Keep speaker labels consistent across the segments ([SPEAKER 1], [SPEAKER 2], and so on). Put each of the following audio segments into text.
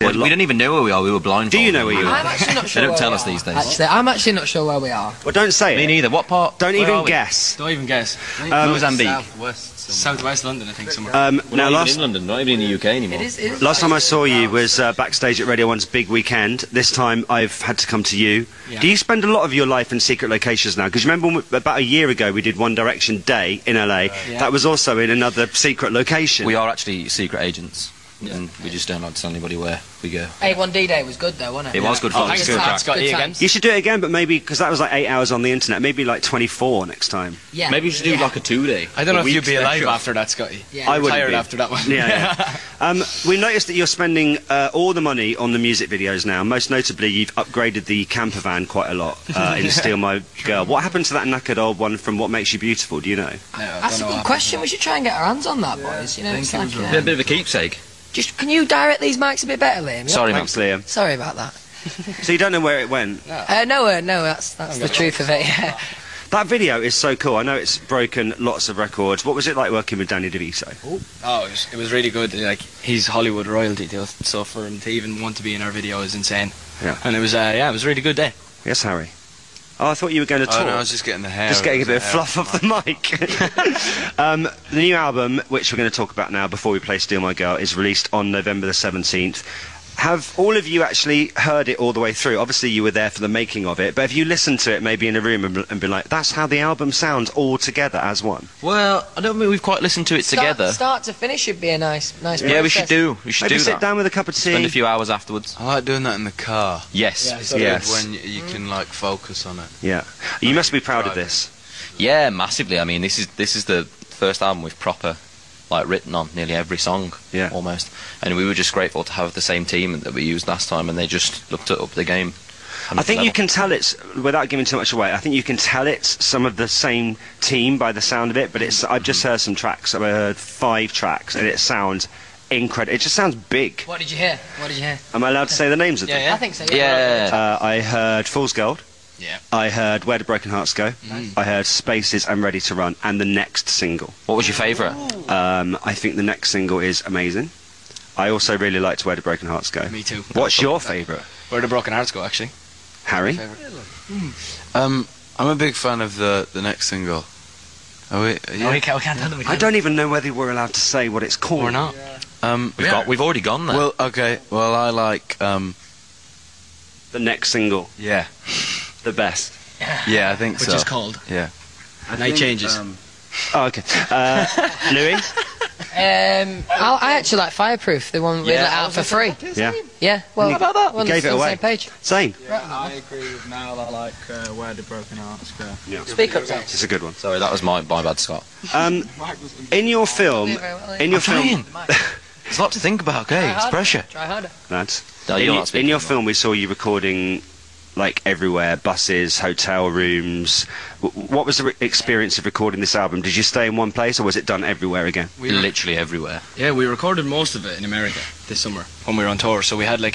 [SPEAKER 1] Well, we didn't even know where we are. We were blind.
[SPEAKER 2] Do you know where you are?
[SPEAKER 3] I'm actually not sure.
[SPEAKER 1] They don't tell us these days.
[SPEAKER 3] Actually, I'm actually not sure where we are.
[SPEAKER 2] Well, don't say it.
[SPEAKER 1] Me neither. What part?
[SPEAKER 2] Don't even guess.
[SPEAKER 4] Don't even guess.
[SPEAKER 1] Mozambique.
[SPEAKER 4] Southwest London, I think, somewhere.
[SPEAKER 2] Now,
[SPEAKER 1] not even in London, not even in the UK anymore.
[SPEAKER 3] It is.
[SPEAKER 2] last time I saw you was backstage at Radio 1's Big Weekend. This time I've had to come to you.
[SPEAKER 4] Yeah.
[SPEAKER 2] Do you spend a lot of your life in secret locations now? Because you remember about a year ago we did One Direction Day in LA.
[SPEAKER 4] Yeah.
[SPEAKER 2] That was also in another secret location.
[SPEAKER 1] We are actually secret agents. And we just don't like to tell anybody where we go.
[SPEAKER 3] A1D Day was good though, wasn't it?
[SPEAKER 1] It was good fun.
[SPEAKER 4] Thanks,
[SPEAKER 1] Good crack.
[SPEAKER 4] Scott, you again.
[SPEAKER 2] You should do it again, but maybe, because that was like 8 hours on the internet, maybe like 24 next time.
[SPEAKER 3] Yeah.
[SPEAKER 1] Maybe we should do like a 2-day.
[SPEAKER 4] I don't know if you'd be alive
[SPEAKER 1] special.
[SPEAKER 4] after that, Scotty.
[SPEAKER 3] Yeah.
[SPEAKER 2] I would
[SPEAKER 4] Tired
[SPEAKER 2] be.
[SPEAKER 4] after that one.
[SPEAKER 2] Yeah. We noticed that you're spending all the money on the music videos now. Most notably, you've upgraded the camper van quite a lot in Steal My Girl. What happened to that knackered old one from What Makes You Beautiful? Do you know?
[SPEAKER 3] That's a good question. We should try and get our hands on that, boys. You know, it's like,
[SPEAKER 1] A bit of a keepsake.
[SPEAKER 3] just can you direct these mics a bit better, Liam?
[SPEAKER 1] Sorry, man.
[SPEAKER 2] Thanks, Liam.
[SPEAKER 3] Sorry about that.
[SPEAKER 2] So you don't know where it went?
[SPEAKER 3] No, that's the truth of it. Yeah.
[SPEAKER 2] That video is so cool. I know it's broken lots of records. What was it like working with Danny DeVito?
[SPEAKER 4] Oh, it was really good. Like, he's Hollywood royalty, so for him to even want to be in our video is insane.
[SPEAKER 2] Yeah.
[SPEAKER 4] And it was it was a really good day.
[SPEAKER 2] Yes, Harry. Oh, I thought you were going to talk.
[SPEAKER 5] Oh, no, I was just getting the hair.
[SPEAKER 2] Just getting a bit of fluff off the mic. The new album, which we're going to talk about now before we play Steal My Girl, is released on November the 17th. Have all of you actually heard it all the way through? Obviously you were there for the making of it, but have you listened to it maybe in a room and been like, that's how the album sounds all together as one?
[SPEAKER 1] Well, I don't think we've quite listened to it together.
[SPEAKER 3] Start to finish would be a nice
[SPEAKER 1] Yeah, we should do. We should
[SPEAKER 2] Maybe
[SPEAKER 1] do
[SPEAKER 2] sit
[SPEAKER 1] that.
[SPEAKER 2] down with a cup of tea.
[SPEAKER 1] Spend a few hours afterwards.
[SPEAKER 5] I like doing that in the car.
[SPEAKER 1] Yes.
[SPEAKER 4] Yeah,
[SPEAKER 5] It's
[SPEAKER 4] so
[SPEAKER 2] Yes.
[SPEAKER 5] good when you can like focus on it.
[SPEAKER 2] Yeah. You must be proud of this.
[SPEAKER 1] Yeah, massively. I mean, this is the first album we've proper written on nearly every song,
[SPEAKER 2] Yeah.
[SPEAKER 1] almost. And we were just grateful to have the same team that we used last time, and they just looked to up the game.
[SPEAKER 2] I think you can tell it's, without giving too much away, I think you can tell it's some of the same team by the sound of it, but it's, I've just heard some tracks, I've heard 5 tracks, and it sounds incredible. It just sounds big.
[SPEAKER 3] What did you hear?
[SPEAKER 2] Am I allowed to say the names of them?
[SPEAKER 3] I think so.
[SPEAKER 1] Yeah.
[SPEAKER 2] I heard Fool's Gold.
[SPEAKER 4] Yeah.
[SPEAKER 2] I heard Where Do Broken Hearts Go. I heard Spaces and Ready to Run, and the next single.
[SPEAKER 1] What was your favourite?
[SPEAKER 2] I think the next single is amazing. I also really liked Where Do Broken Hearts Go.
[SPEAKER 4] Me too.
[SPEAKER 2] What's your favourite?
[SPEAKER 4] Where the Broken Hearts Go, actually.
[SPEAKER 2] Harry?
[SPEAKER 5] I'm a big fan of the next single. Are we? Yeah.
[SPEAKER 4] We can't tell them.
[SPEAKER 2] I don't even know whether we're allowed to say what it's called.
[SPEAKER 4] Or not.
[SPEAKER 1] We've already gone there.
[SPEAKER 5] Well, okay. Well, I like.
[SPEAKER 2] The next single.
[SPEAKER 5] Yeah.
[SPEAKER 2] The best.
[SPEAKER 5] Yeah, I think
[SPEAKER 4] Which
[SPEAKER 5] so.
[SPEAKER 4] is called
[SPEAKER 5] Yeah.
[SPEAKER 4] Night Changes.
[SPEAKER 2] Oh, okay. Louis?
[SPEAKER 3] I actually like Fireproof, the one we let out for free.
[SPEAKER 2] Yeah.
[SPEAKER 3] Yeah. Well,
[SPEAKER 2] You
[SPEAKER 3] about that? Well,
[SPEAKER 2] gave it
[SPEAKER 3] on the
[SPEAKER 2] away.
[SPEAKER 3] same page.
[SPEAKER 2] Same.
[SPEAKER 6] I agree with Niall. I like Where the Broken Hearts Go.
[SPEAKER 2] Yeah.
[SPEAKER 3] Speak up, Zach.
[SPEAKER 2] It's a good one.
[SPEAKER 1] Sorry, that was my bad, Scott.
[SPEAKER 2] In your film,
[SPEAKER 1] There's a lot to think about, okay? It's pressure.
[SPEAKER 3] Try harder.
[SPEAKER 2] lads,
[SPEAKER 1] No, you're not speaking
[SPEAKER 2] in your
[SPEAKER 1] about.
[SPEAKER 2] film we saw you recording like everywhere, buses, hotel rooms. What was the experience of recording this album? Did you stay in one place or was it done everywhere again?
[SPEAKER 1] Literally everywhere.
[SPEAKER 4] Yeah, we recorded most of it in America this summer when we were on tour. So we had they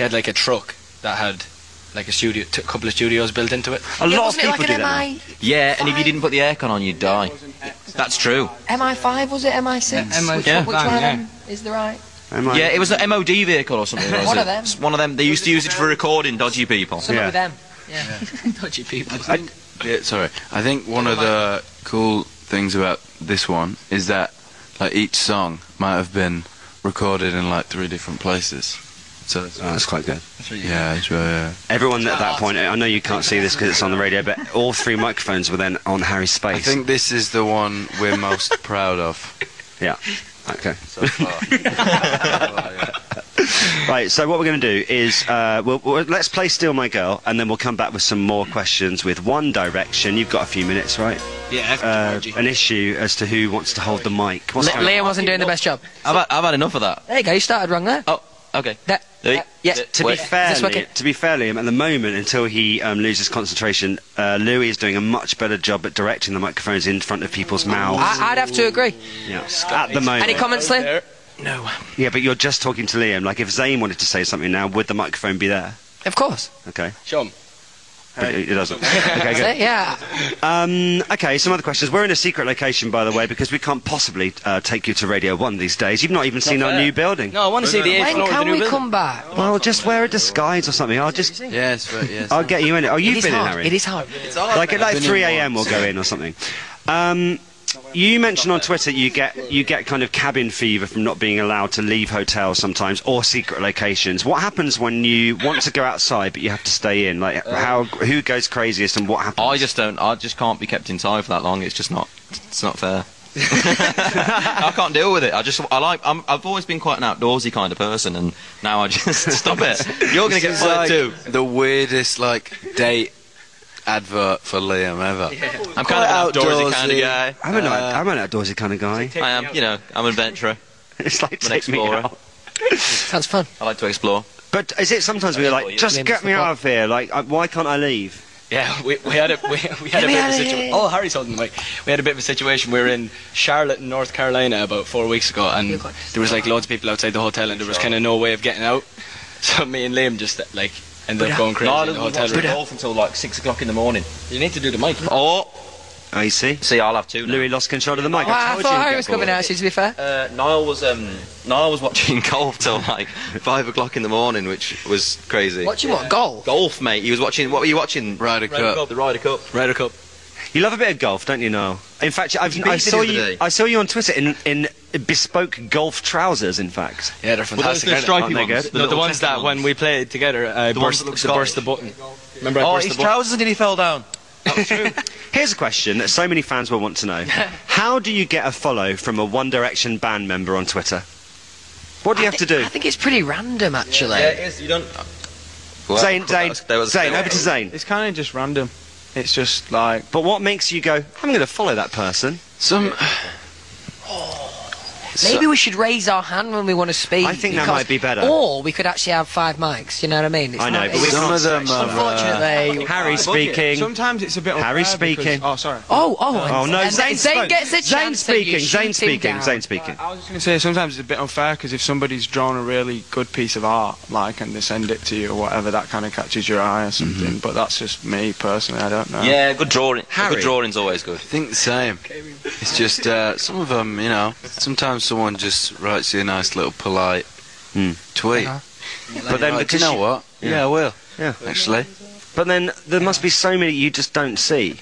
[SPEAKER 4] had like a truck that had like a couple of studios built into it.
[SPEAKER 2] A lot of
[SPEAKER 3] Wasn't it
[SPEAKER 2] people
[SPEAKER 3] like
[SPEAKER 2] do
[SPEAKER 3] an
[SPEAKER 2] that.
[SPEAKER 1] Yeah, and if you didn't put the aircon on, you'd die. That's true.
[SPEAKER 3] MI5 was it? MI6?
[SPEAKER 4] MI6.
[SPEAKER 3] Which,
[SPEAKER 4] Yeah.
[SPEAKER 3] which one of them is the right?
[SPEAKER 1] Yeah, it was an MOD vehicle or something. Was
[SPEAKER 3] One
[SPEAKER 1] it?
[SPEAKER 3] of them.
[SPEAKER 1] It's one of them. They used to use it for recording dodgy people.
[SPEAKER 3] Something
[SPEAKER 2] Yeah.
[SPEAKER 3] with them. Yeah.
[SPEAKER 4] Dodgy people.
[SPEAKER 5] Yeah, sorry. I think one of the cool things about this one is that like each song might have been recorded in like 3 different places. So it's,
[SPEAKER 2] That's quite good.
[SPEAKER 5] yeah, it's really, yeah.
[SPEAKER 2] Everyone at that point, I know you can't see this because it's on the radio, but all 3 microphones were then on Harry's
[SPEAKER 5] I
[SPEAKER 2] space.
[SPEAKER 5] think this is the one we're most proud of
[SPEAKER 2] Yeah. Okay.
[SPEAKER 5] so far.
[SPEAKER 2] Right, so what we're going to do is let's play Steal My Girl and then we'll come back with some more questions with One Direction. You've got a few minutes, right?
[SPEAKER 4] Yeah.
[SPEAKER 2] An issue as to who wants to hold the mic. What's going on?
[SPEAKER 3] Liam wasn't doing the best job.
[SPEAKER 1] I've had enough of that.
[SPEAKER 3] There you go, you started wrong there.
[SPEAKER 1] Oh, okay.
[SPEAKER 3] Yeah.
[SPEAKER 2] To be fair, Liam, at the moment, until he loses concentration, Louis is doing a much better job at directing the microphones in front of people's mouths.
[SPEAKER 3] I'd have to agree.
[SPEAKER 2] Yeah. At the moment.
[SPEAKER 3] Any comments, Liam?
[SPEAKER 1] No.
[SPEAKER 2] Yeah, but you're just talking to Liam. Like, if Zayn wanted to say something now, would the microphone be there?
[SPEAKER 3] Of course.
[SPEAKER 2] Okay.
[SPEAKER 4] Show 'em.
[SPEAKER 2] It doesn't. Okay, good.
[SPEAKER 3] Yeah.
[SPEAKER 2] Okay, some other questions. We're in a secret location, by the way, because we can't possibly take you to Radio 1 these days. You've not even seen our new building.
[SPEAKER 4] No, I want to see the 8th
[SPEAKER 3] When
[SPEAKER 4] floor of the
[SPEAKER 3] can
[SPEAKER 4] new
[SPEAKER 3] we
[SPEAKER 4] building.
[SPEAKER 3] come back?
[SPEAKER 2] Well, just wear a disguise or something.
[SPEAKER 5] Yes, but yes.
[SPEAKER 2] I'll get you in it. Oh, you've
[SPEAKER 3] It is
[SPEAKER 2] been in,
[SPEAKER 3] hard.
[SPEAKER 2] Harry.
[SPEAKER 3] It is hard.
[SPEAKER 2] Like at
[SPEAKER 5] been in
[SPEAKER 2] 3 a.m.
[SPEAKER 5] once.
[SPEAKER 2] we'll go in or something. You mentioned on Twitter you get kind of cabin fever from not being allowed to leave hotels sometimes or secret locations. What happens when you want to go outside but you have to stay in? Like who goes craziest and what happens?
[SPEAKER 1] I just can't be kept inside for that long. It's not fair. I can't deal with it. I've always been quite an outdoorsy kind of person, and now I just stop it. You're going to get
[SPEAKER 5] It's
[SPEAKER 1] fired
[SPEAKER 5] like
[SPEAKER 1] too.
[SPEAKER 5] the weirdest date advert for Liam ever.
[SPEAKER 1] I'm kind of an outdoorsy kind of guy.
[SPEAKER 2] I'm an outdoorsy kind of guy.
[SPEAKER 1] I am, I'm an adventurer.
[SPEAKER 2] It's like
[SPEAKER 1] I'm an
[SPEAKER 2] take me
[SPEAKER 1] explorer.
[SPEAKER 2] out.
[SPEAKER 3] Sounds fun.
[SPEAKER 1] I like to explore.
[SPEAKER 2] But is it sometimes we're like, just get me out of here? Like, why can't I leave?
[SPEAKER 4] Yeah, we had a bit of a situation. Oh, Harry's holding the mic. We had a bit of a situation. We were in Charlotte, North Carolina, about 4 weeks ago, and there was loads of people outside the hotel, and there was kind of no way of getting out. So me and Liam just ended up going crazy in the hotel room.
[SPEAKER 1] golf until 6 o'clock in the morning.
[SPEAKER 4] You need to do the mic.
[SPEAKER 1] Oh,
[SPEAKER 2] I see.
[SPEAKER 1] see, I'll have two. Now.
[SPEAKER 2] Louis lost control of the mic.
[SPEAKER 3] Well, I
[SPEAKER 2] told
[SPEAKER 3] thought
[SPEAKER 2] you
[SPEAKER 3] Harry
[SPEAKER 2] he'd
[SPEAKER 3] was
[SPEAKER 2] get
[SPEAKER 3] coming
[SPEAKER 2] bored.
[SPEAKER 3] out, to be fair.
[SPEAKER 1] Niall was watching golf till 5 o'clock in the morning, which was crazy.
[SPEAKER 3] Watching what? Golf?
[SPEAKER 1] Golf, mate. He was watching. What were you watching?
[SPEAKER 5] Ryder Cup.
[SPEAKER 1] The Ryder Cup.
[SPEAKER 4] Ryder Cup.
[SPEAKER 2] You love a bit of golf, don't you, Niall? In fact, I
[SPEAKER 1] beat it
[SPEAKER 2] saw
[SPEAKER 1] the other
[SPEAKER 2] you.
[SPEAKER 1] day.
[SPEAKER 2] I saw you on Twitter in bespoke golf trousers. In fact,
[SPEAKER 4] Yeah, they're fantastic. aren't they?
[SPEAKER 1] stripy
[SPEAKER 2] Aren't they
[SPEAKER 1] ones.
[SPEAKER 2] good?
[SPEAKER 4] No, the
[SPEAKER 1] little
[SPEAKER 4] ones that
[SPEAKER 1] chunky
[SPEAKER 4] when we played together, I
[SPEAKER 1] The ones
[SPEAKER 4] burst,
[SPEAKER 1] that look
[SPEAKER 4] burst the button. Remember, I
[SPEAKER 1] Oh,
[SPEAKER 4] burst
[SPEAKER 1] his
[SPEAKER 4] the button.
[SPEAKER 1] trousers and he fell down.
[SPEAKER 2] here's a question that so many fans will want to know: how do you get a follow from a One Direction band member on Twitter? What do you have to do?
[SPEAKER 3] I think it's pretty random, actually.
[SPEAKER 1] Yeah, it is. You don't. Well,
[SPEAKER 2] Zane,
[SPEAKER 1] that was-
[SPEAKER 2] Zane, over to Zane.
[SPEAKER 6] It's kind of just random. It's just like
[SPEAKER 2] But what makes you go, I'm going to follow that person?
[SPEAKER 3] Maybe we should raise our hand when we want to speak.
[SPEAKER 2] I think that
[SPEAKER 3] because-
[SPEAKER 2] might be better.
[SPEAKER 3] Or we could actually have 5 mics. You know what I mean? It's
[SPEAKER 2] I know,
[SPEAKER 3] not-
[SPEAKER 2] but we
[SPEAKER 3] it's-
[SPEAKER 5] Some of them are.
[SPEAKER 3] Unfortunately.
[SPEAKER 2] Harry speaking.
[SPEAKER 6] sometimes it's a bit unfair
[SPEAKER 2] Harry
[SPEAKER 6] because-
[SPEAKER 2] speaking.
[SPEAKER 6] Oh, sorry.
[SPEAKER 3] Oh,
[SPEAKER 2] No,
[SPEAKER 3] and
[SPEAKER 2] Zane spoke.
[SPEAKER 3] gets a
[SPEAKER 2] Zane
[SPEAKER 3] chance.
[SPEAKER 2] speaking.
[SPEAKER 3] And you shoot
[SPEAKER 2] Zane
[SPEAKER 3] him
[SPEAKER 2] speaking.
[SPEAKER 3] down.
[SPEAKER 2] Zane speaking.
[SPEAKER 6] I was just going to say sometimes it's a bit unfair because if somebody's drawn a really good piece of art, and they send it to you or whatever, that kind of catches your eye or something. But that's just me personally. I don't know.
[SPEAKER 1] Yeah, good drawing.
[SPEAKER 2] Harry.
[SPEAKER 1] Good drawing's always good.
[SPEAKER 5] I think the same. It's just some of them, sometimes someone just writes you a nice little polite tweet.
[SPEAKER 2] But then,
[SPEAKER 5] Like, do
[SPEAKER 2] because
[SPEAKER 5] you know what? Yeah, I will.
[SPEAKER 2] Yeah.
[SPEAKER 5] Actually,
[SPEAKER 2] But then there must be so many you just don't see.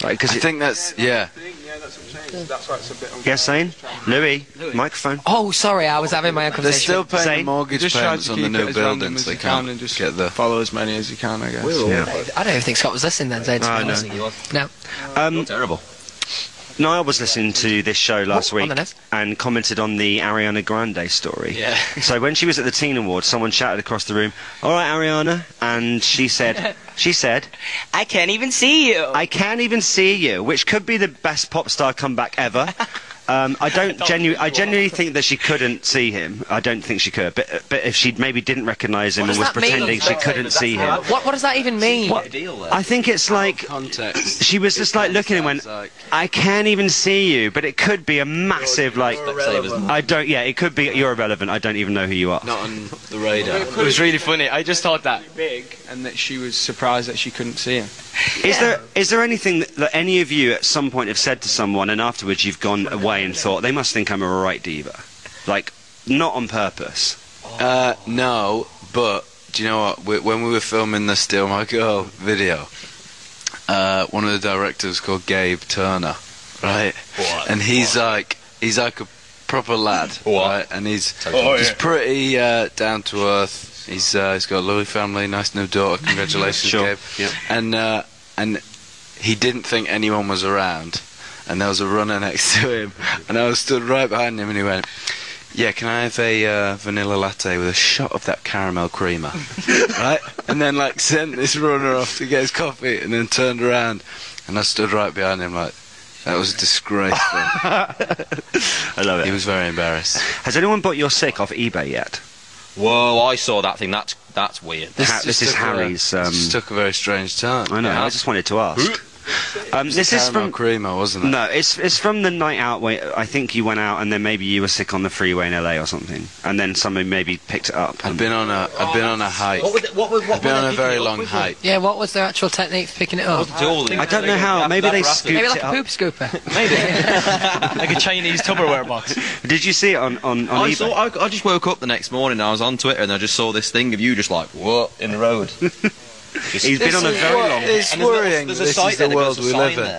[SPEAKER 2] Like, because
[SPEAKER 5] I think that's
[SPEAKER 6] Yeah, that's what I'm saying. That's why it's a bit unfair.
[SPEAKER 2] yes, Zane, Louis, microphone.
[SPEAKER 3] Oh, sorry, I was having my own
[SPEAKER 5] they're
[SPEAKER 3] conversation.
[SPEAKER 5] still paying the
[SPEAKER 2] Zane,
[SPEAKER 5] mortgage
[SPEAKER 6] Just try
[SPEAKER 5] payments
[SPEAKER 6] to
[SPEAKER 5] on the
[SPEAKER 6] keep it
[SPEAKER 5] new
[SPEAKER 6] as random
[SPEAKER 5] buildings.
[SPEAKER 6] as
[SPEAKER 5] They
[SPEAKER 6] you can and
[SPEAKER 5] can't
[SPEAKER 6] just
[SPEAKER 5] get the.
[SPEAKER 6] follow as many as you can, I guess.
[SPEAKER 2] Yeah.
[SPEAKER 3] I don't even think Scott was listening then, Zane. to be
[SPEAKER 2] Oh,
[SPEAKER 3] honest.
[SPEAKER 2] no.
[SPEAKER 3] No.
[SPEAKER 1] Terrible.
[SPEAKER 2] Niall was listening to this show last
[SPEAKER 3] Oh, on
[SPEAKER 2] week
[SPEAKER 3] the nose.
[SPEAKER 2] and commented on the Ariana Grande story.
[SPEAKER 4] Yeah.
[SPEAKER 2] So when she was at the Teen Awards, someone shouted across the room, "All right, Ariana," and she said,
[SPEAKER 7] I can't even see you.
[SPEAKER 2] "I can't even see you," which could be the best pop star comeback ever. I genuinely think that she couldn't see him. I don't think she could. But if she maybe didn't recognise him
[SPEAKER 3] What
[SPEAKER 2] and
[SPEAKER 3] does
[SPEAKER 2] was
[SPEAKER 3] that mean?
[SPEAKER 2] pretending she couldn't see him,
[SPEAKER 3] What does that even mean?
[SPEAKER 2] I think it's like
[SPEAKER 5] Context.
[SPEAKER 2] she was just like looking and went, "I can't even see you," but it could be a massive like. I don't. Yeah, it could be. You're irrelevant. I don't even know who you are.
[SPEAKER 5] Not on the radar.
[SPEAKER 4] It was really funny. I just thought that.
[SPEAKER 6] Big, and that she was surprised that she couldn't see him.
[SPEAKER 2] Is there anything that any of you at some point have said to someone and afterwards you've gone away and thought they must think I'm a right diva, like not on purpose?
[SPEAKER 5] No, but do you know what? When we were filming the Steal My Girl video, one of the directors called Gabe Turner, right? And he's like a proper lad, right? And he's pretty down to earth. He's got a lovely family, nice new daughter. Congratulations,
[SPEAKER 2] Sure.
[SPEAKER 5] Gabe.
[SPEAKER 2] Yeah.
[SPEAKER 5] And he didn't think anyone was around, and there was a runner next to him, and I was stood right behind him, and he went, "Yeah, can I have a vanilla latte with a shot of that caramel creamer?" Right? And then sent this runner off to get his coffee, and then turned around, and I stood right behind him like, that was disgraceful.
[SPEAKER 2] I love it.
[SPEAKER 5] He was very embarrassed.
[SPEAKER 2] Has anyone bought your sick off eBay yet?
[SPEAKER 1] Whoa, I saw that thing. That's weird.
[SPEAKER 2] This is
[SPEAKER 5] just
[SPEAKER 2] Harry's.
[SPEAKER 5] Just took a very strange turn.
[SPEAKER 2] I know.
[SPEAKER 1] Yeah.
[SPEAKER 2] I just wanted to ask. This is from
[SPEAKER 5] Creamer, wasn't it?
[SPEAKER 2] No, it's from the night out where I think you went out and then maybe you were sick on the freeway in LA or something, and then somebody maybe picked it up.
[SPEAKER 5] I'd been on a hike. I'd been on a very long hike.
[SPEAKER 3] Yeah, what was their actual technique for picking it up?
[SPEAKER 2] I don't know how. Maybe they scooped
[SPEAKER 3] Maybe like
[SPEAKER 2] it
[SPEAKER 3] a
[SPEAKER 2] up.
[SPEAKER 3] poop scooper.
[SPEAKER 4] Like a Chinese Tupperware box.
[SPEAKER 2] Did you see it on eBay?
[SPEAKER 1] I just woke up the next morning and I was on Twitter and I just saw this thing of you just like, what, in the road.
[SPEAKER 2] He's been on a very long.
[SPEAKER 5] It's worrying.
[SPEAKER 1] There's a
[SPEAKER 5] This
[SPEAKER 1] site
[SPEAKER 5] is the
[SPEAKER 1] there,
[SPEAKER 5] world
[SPEAKER 1] there's a
[SPEAKER 5] we live
[SPEAKER 1] sign
[SPEAKER 5] in.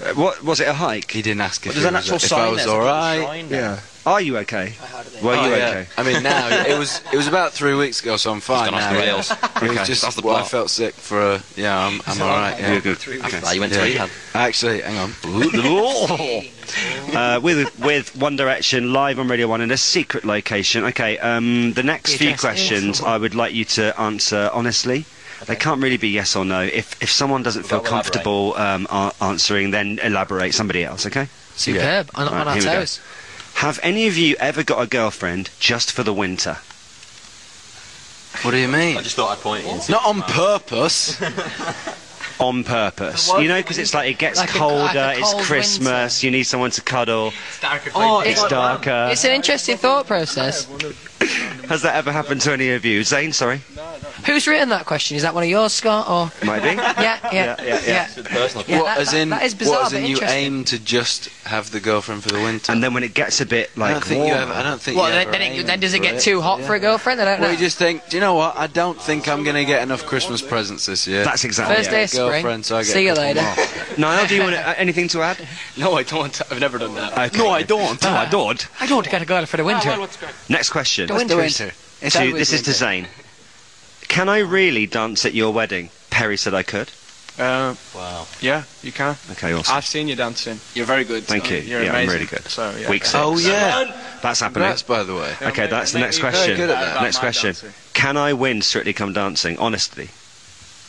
[SPEAKER 1] there.
[SPEAKER 2] What was it? A hike?
[SPEAKER 5] He didn't ask if,
[SPEAKER 1] There's an
[SPEAKER 5] it
[SPEAKER 1] actual
[SPEAKER 5] was, if
[SPEAKER 1] sign
[SPEAKER 5] I was
[SPEAKER 1] there,
[SPEAKER 5] all
[SPEAKER 1] there's a
[SPEAKER 5] right.
[SPEAKER 1] sign there.
[SPEAKER 2] Yeah. Are you okay? Were you
[SPEAKER 5] yeah.
[SPEAKER 2] okay?
[SPEAKER 5] I mean, now it was about 3 weeks ago, so I'm fine
[SPEAKER 1] gone off
[SPEAKER 5] now.
[SPEAKER 1] the rails.
[SPEAKER 5] It was
[SPEAKER 2] Okay.
[SPEAKER 5] just
[SPEAKER 1] That's the
[SPEAKER 5] I
[SPEAKER 1] plot.
[SPEAKER 5] felt sick for a. Yeah, I'm all right. Yeah.
[SPEAKER 2] You're good.
[SPEAKER 1] Ah, you went to rehab.
[SPEAKER 5] Actually, hang on.
[SPEAKER 2] With One Direction live on Radio 1 in a secret location. Okay, the next few questions I would like you to answer honestly. They can't really be yes or no. If someone doesn't feel comfortable answering, then elaborate somebody else, okay?
[SPEAKER 3] Superb. On our
[SPEAKER 2] here we go.
[SPEAKER 3] toes.
[SPEAKER 2] Have any of you ever got a girlfriend just for the winter?
[SPEAKER 5] What do you mean?
[SPEAKER 1] I just thought I'd point it.
[SPEAKER 5] Not on purpose.
[SPEAKER 2] On purpose. You know, because it's like it gets
[SPEAKER 3] Like a
[SPEAKER 2] colder, it's
[SPEAKER 3] cold
[SPEAKER 2] Christmas, you need someone to cuddle,
[SPEAKER 3] Oh,
[SPEAKER 2] it's darker.
[SPEAKER 3] It's an interesting thought process.
[SPEAKER 2] Has that ever happened to any of you? Zane, sorry?
[SPEAKER 3] Who's written that question? Is that one of yours, Scott? Or
[SPEAKER 2] Might be.
[SPEAKER 3] yeah.
[SPEAKER 1] Personal.
[SPEAKER 3] Yeah,
[SPEAKER 5] What, as in,
[SPEAKER 3] that is bizarre,
[SPEAKER 5] what, as
[SPEAKER 3] but
[SPEAKER 5] in you
[SPEAKER 3] interesting.
[SPEAKER 5] aim to just have the girlfriend for the winter?
[SPEAKER 2] And then when it gets a bit
[SPEAKER 5] I
[SPEAKER 2] like
[SPEAKER 5] don't think you
[SPEAKER 2] warmer,
[SPEAKER 5] ever. I don't think
[SPEAKER 3] Well,
[SPEAKER 5] you
[SPEAKER 3] then,
[SPEAKER 5] ever
[SPEAKER 3] then,
[SPEAKER 5] aim
[SPEAKER 3] then does it
[SPEAKER 5] for
[SPEAKER 3] get too hot for a girlfriend? I don't know.
[SPEAKER 5] Well, you just think, do you know what? I don't think I'm going to get enough Christmas presents this year.
[SPEAKER 2] that's exactly
[SPEAKER 3] First
[SPEAKER 2] it.
[SPEAKER 3] day of spring.
[SPEAKER 5] Girlfriend, so I get
[SPEAKER 3] See you
[SPEAKER 5] a couple
[SPEAKER 3] later.
[SPEAKER 5] more.
[SPEAKER 2] Niall, do you want anything to add?
[SPEAKER 4] No, I don't. I've never done that.
[SPEAKER 2] Okay. No, I don't. I don't.
[SPEAKER 3] I don't get a girl for the winter.
[SPEAKER 2] Next question.
[SPEAKER 3] The winter.
[SPEAKER 2] This is to Zane. Can I really dance at your wedding? Perry said I could.
[SPEAKER 1] Wow.
[SPEAKER 6] Yeah, you can.
[SPEAKER 2] Okay, awesome.
[SPEAKER 6] I've seen you dancing.
[SPEAKER 4] You're very good.
[SPEAKER 2] Thank you.
[SPEAKER 6] You're
[SPEAKER 2] yeah,
[SPEAKER 6] amazing.
[SPEAKER 2] I'm really good.
[SPEAKER 6] So, yeah.
[SPEAKER 2] Week 6.
[SPEAKER 5] Oh yeah,
[SPEAKER 2] That's happening.
[SPEAKER 5] congrats by the way.
[SPEAKER 2] Okay, that's the next
[SPEAKER 6] Very
[SPEAKER 2] question.
[SPEAKER 5] good at that.
[SPEAKER 2] Next question. Can I win Strictly Come Dancing? Honestly.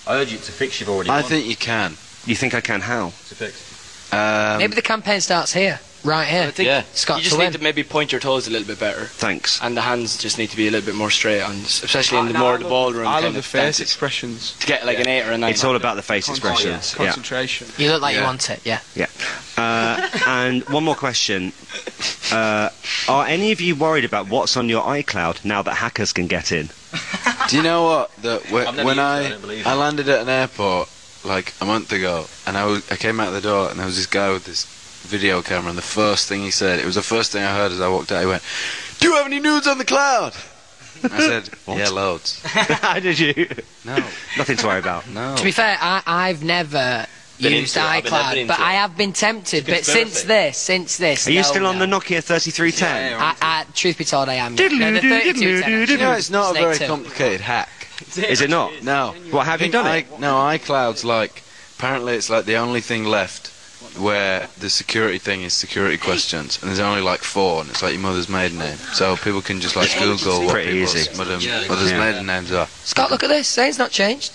[SPEAKER 1] I urge you to fix you've already
[SPEAKER 5] I
[SPEAKER 1] won.
[SPEAKER 5] think you can.
[SPEAKER 2] You think I can? How?
[SPEAKER 1] To fix.
[SPEAKER 3] Maybe the campaign starts here. Right here.
[SPEAKER 4] I think
[SPEAKER 1] Yeah.
[SPEAKER 3] Scott
[SPEAKER 4] you just
[SPEAKER 3] to
[SPEAKER 4] need
[SPEAKER 3] win.
[SPEAKER 4] to maybe point your toes a little bit better,
[SPEAKER 2] Thanks.
[SPEAKER 4] and the hands just need to be a little bit more straight on, especially in the more the ballroom.
[SPEAKER 6] I
[SPEAKER 4] kind
[SPEAKER 6] love the
[SPEAKER 4] of
[SPEAKER 6] face
[SPEAKER 4] dances.
[SPEAKER 6] expressions.
[SPEAKER 4] To get like an 8 or a 9.
[SPEAKER 2] It's all about the face expressions. Yeah.
[SPEAKER 6] Concentration.
[SPEAKER 3] You look like you
[SPEAKER 5] Yeah.
[SPEAKER 3] want it, yeah.
[SPEAKER 2] Yeah. And one more question. Are any of you worried about what's on your iCloud now that hackers can get in?
[SPEAKER 5] Do you know what? That
[SPEAKER 1] I've never
[SPEAKER 5] when
[SPEAKER 1] used it, I don't believe
[SPEAKER 5] I
[SPEAKER 1] it.
[SPEAKER 5] landed at an airport like a month ago, and I came out the door, and there was this guy with this video camera, and the first thing he said, it was the first thing I heard as I walked out. He went, "Do you have any nudes on the cloud?" I said, "Yeah, loads."
[SPEAKER 2] How did you?
[SPEAKER 5] No,
[SPEAKER 2] Nothing to worry about.
[SPEAKER 5] no.
[SPEAKER 3] To be fair, I've never
[SPEAKER 1] Been
[SPEAKER 3] used
[SPEAKER 1] into it. I've been never
[SPEAKER 3] iCloud,
[SPEAKER 1] into
[SPEAKER 3] but
[SPEAKER 1] it.
[SPEAKER 3] I have been tempted. But
[SPEAKER 1] conspiracy.
[SPEAKER 3] since this,
[SPEAKER 2] Are you
[SPEAKER 3] no,
[SPEAKER 2] still on
[SPEAKER 3] no.
[SPEAKER 2] the Nokia 3310?
[SPEAKER 3] Truth be told, I am. No, the 3210.
[SPEAKER 5] You know, it's not a
[SPEAKER 3] Snake
[SPEAKER 5] very
[SPEAKER 3] too.
[SPEAKER 5] complicated hack.
[SPEAKER 2] Is it not?
[SPEAKER 5] No.
[SPEAKER 2] What, have you done it?
[SPEAKER 5] No, iCloud's like, apparently it's like the only thing left where the security thing is security questions, and there's only like 4, and it's like your mother's maiden name. So people can just like Google what
[SPEAKER 2] Pretty
[SPEAKER 5] people's
[SPEAKER 2] easy.
[SPEAKER 5] mother's
[SPEAKER 2] Yeah.
[SPEAKER 5] maiden names are.
[SPEAKER 3] Scott, look at this. Zane's not changed.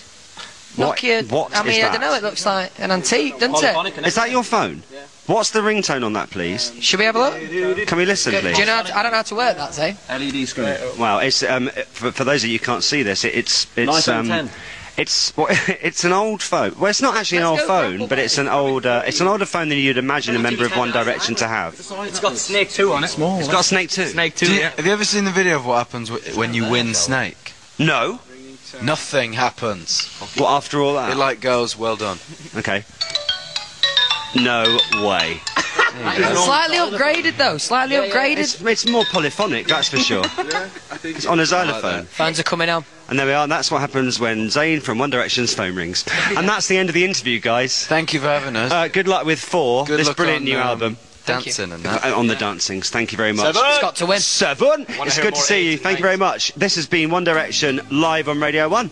[SPEAKER 2] What-
[SPEAKER 3] Nokia.
[SPEAKER 2] what
[SPEAKER 3] I mean,
[SPEAKER 2] is
[SPEAKER 3] I don't
[SPEAKER 2] that?
[SPEAKER 3] know. It looks like an antique, doesn't it?
[SPEAKER 2] Is that your phone? What's the ringtone on that, please?
[SPEAKER 3] Should we have a look?
[SPEAKER 2] Can we listen,
[SPEAKER 3] Do
[SPEAKER 2] please?
[SPEAKER 3] you know? I don't know how to work that, Zane.
[SPEAKER 1] LED screen.
[SPEAKER 2] Well, it's for those of you who can't see this, it's
[SPEAKER 1] Nice and 10.
[SPEAKER 2] it's it's an old phone. Well, it's not actually an old
[SPEAKER 3] Let's go,
[SPEAKER 2] phone,
[SPEAKER 3] Grandpa.
[SPEAKER 2] but it's an older phone than you'd imagine a member of One Direction to have.
[SPEAKER 4] It's got Snake 2 on it. Small.
[SPEAKER 2] It's got Snake 2.
[SPEAKER 4] Snake 2. Yeah.
[SPEAKER 5] Have you ever seen the video of what happens when you win Snake?
[SPEAKER 2] No.
[SPEAKER 5] Nothing happens.
[SPEAKER 2] Well, after all that.
[SPEAKER 5] It like goes, well done.
[SPEAKER 2] Okay. No way.
[SPEAKER 3] Slightly upgraded though. Slightly upgraded.
[SPEAKER 2] It's more polyphonic, that's for sure. It's on a xylophone.
[SPEAKER 3] Phones are coming on.
[SPEAKER 2] And there we are, and that's what happens when Zayn from One Direction's phone rings. And that's the end of the interview, guys.
[SPEAKER 5] Thank you for having us.
[SPEAKER 2] Good luck with 4,
[SPEAKER 5] Good
[SPEAKER 2] this
[SPEAKER 5] luck
[SPEAKER 2] brilliant
[SPEAKER 5] on,
[SPEAKER 2] new album.
[SPEAKER 5] Dancing and that.
[SPEAKER 2] On the dancings. Thank you very much.
[SPEAKER 3] It's got to win.
[SPEAKER 2] 7. It's
[SPEAKER 4] hear
[SPEAKER 2] good to
[SPEAKER 4] more
[SPEAKER 2] see you.
[SPEAKER 4] eights and
[SPEAKER 2] Thank you very much. This has been One Direction live on Radio 1.